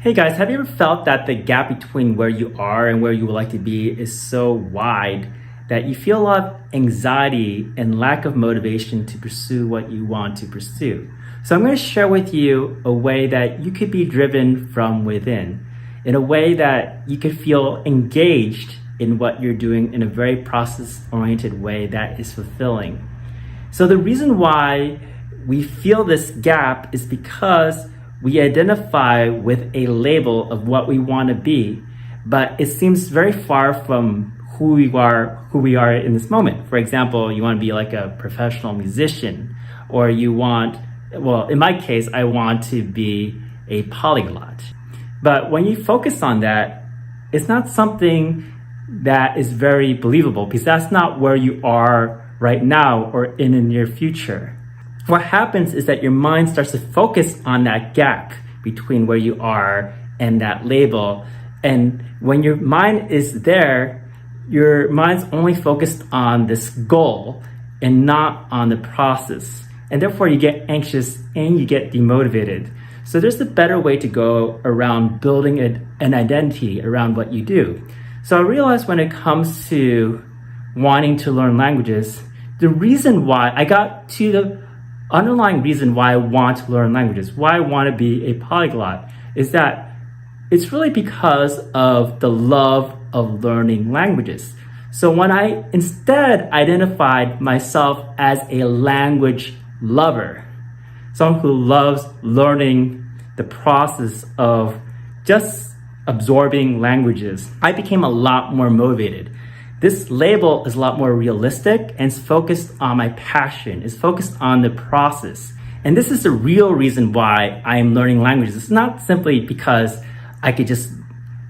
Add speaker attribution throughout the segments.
Speaker 1: Hey guys, have you ever felt that the gap between where you are and where you would like to be is so wide that you feel a lot of anxiety and lack of motivation to pursue what you want to pursue? So I'm going to share with you a way that you could be driven from within, in a way that you could feel engaged in what you're doing in a very process-oriented way that is fulfilling. So the reason why we feel this gap is because we identify with a label of what we want to be, but it seems very far from who we are in this moment. For example, you want to be like a professional musician, or you want, well, in my case, I want to be a polyglot. But when you focus on that, it's not something that is very believable because that's not where you are right now or in the near future. What happens is that your mind starts to focus on that gap between where you are and that label. And when your mind is there, your mind's only focused on this goal and not on the process. And therefore you get anxious and you get demotivated. So there's a better way to go around building an identity around what you do. So I realized when it comes to wanting to learn languages, the reason why I got to the underlying reason why I want to learn languages, why I want to be a polyglot, is that it's really because of the love of learning languages. So when I instead identified myself as a language lover, someone who loves learning the process of just absorbing languages, I became a lot more motivated. This label is a lot more realistic and it's focused on my passion. It's focused on the process. And this is the real reason why I am learning languages. It's not simply because I could just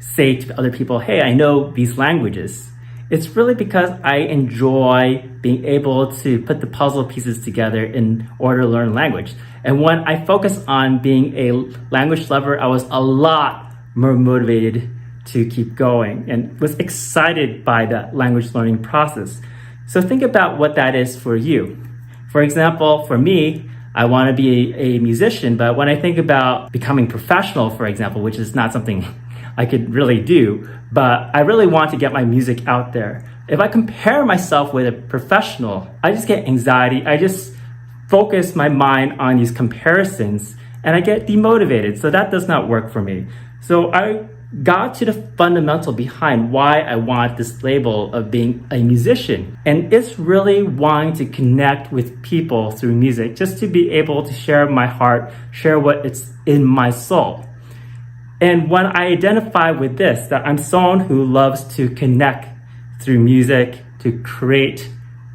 Speaker 1: say to other people, hey, I know these languages. It's really because I enjoy being able to put the puzzle pieces together in order to learn language. And when I focus on being a language lover, I was a lot more motivated to keep going and was excited by that language learning process. So think about what that is for you. For example, for me, I want to be a musician, but when I think about becoming professional, for example, which is not something I could really do, but I really want to get my music out there. If I compare myself with a professional, I just get anxiety. I just focus my mind on these comparisons and I get demotivated. So that does not work for me. So I got to the fundamental behind why I want this label of being a musician. And it's really wanting to connect with people through music, just to be able to share my heart, share what it's in my soul. And when I identify with this, that I'm someone who loves to connect through music, to create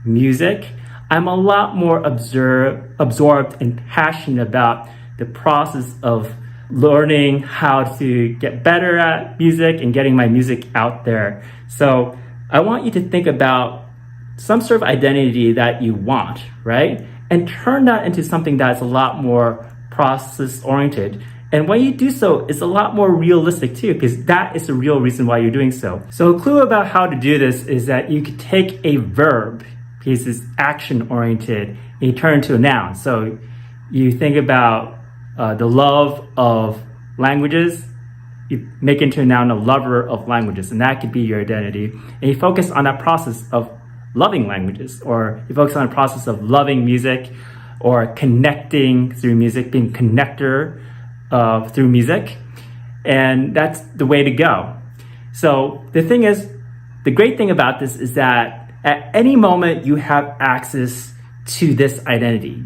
Speaker 1: music, I'm a lot more absorbed and passionate about the process of learning how to get better at music and getting my music out there. So I want you to think about some sort of identity that you want, right? And turn that into something that's a lot more process-oriented. And when you do so, it's a lot more realistic too, because that is the real reason why you're doing so. So a clue about how to do this is that you could take a verb, because it's action-oriented, and you turn it into a noun. So you think about the love of languages, you make into a noun a lover of languages, and that could be your identity. And you focus on that process of loving languages, or you focus on the process of loving music, or connecting through music, being a connector through music. And that's the way to go. So the thing is, the great thing about this is that at any moment you have access to this identity.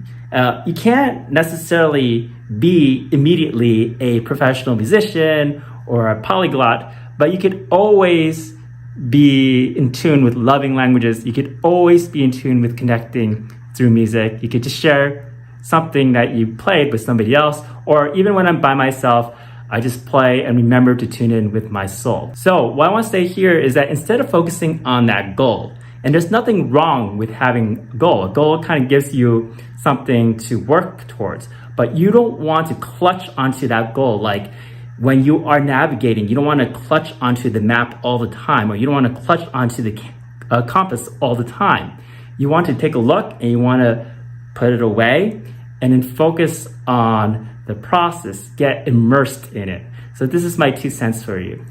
Speaker 1: You can't necessarily be immediately a professional musician or a polyglot, but you could always be in tune with loving languages. You could always be in tune with connecting through music. You could just share something that you played with somebody else, or even when I'm by myself, I just play and remember to tune in with my soul. So what I want to say here is that instead of focusing on that goal, and there's nothing wrong with having a goal kind of gives you something to work towards, but you don't want to clutch onto that goal. Like when you are navigating, you don't want to clutch onto the map all the time, or you don't want to clutch onto the compass all the time. You want to take a look and you want to put it away and then focus on the process, get immersed in it. So this is my 2 cents for you.